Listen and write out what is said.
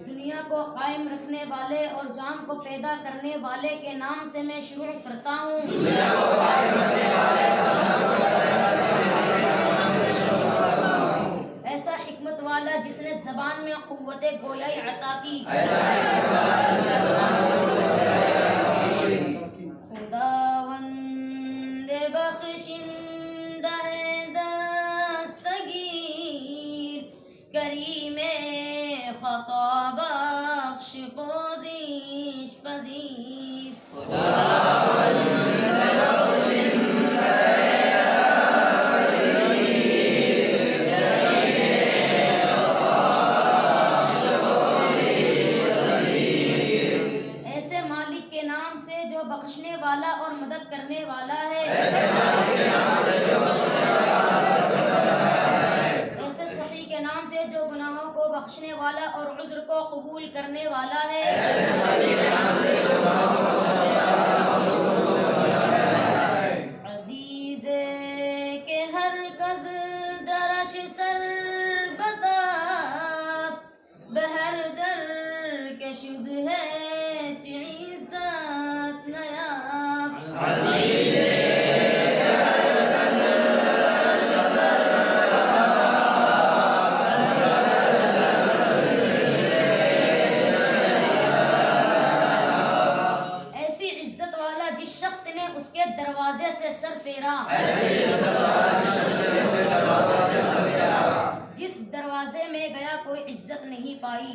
دنیا کو قائم رکھنے والے اور جان کو پیدا کرنے والے کے نام سے میں شروع کرتا ہوں۔ ایسا حکمت والا جس نے زبان میں قوت گویائی عطا کی، خداوند بخشندہ دستگیر، کریم خطا بخش پوزش پذیر۔ ایسے مالک کے نام سے جو بخشنے والا اور مدد کرنے والا ہے، ایسے سخی کے نام سے جو گناہوں کو بخشنے والا اور عذر کو قبول کرنے والا ہے، عزیز کہ ہر کس درش سر بتاف، بہر در کے شد ہے چی عزت نیاف۔ ایسی عزت والا جس شخص نے اس کے دروازے سے سر پھیرا، جس دروازے میں گیا کوئی عزت نہیں پائی۔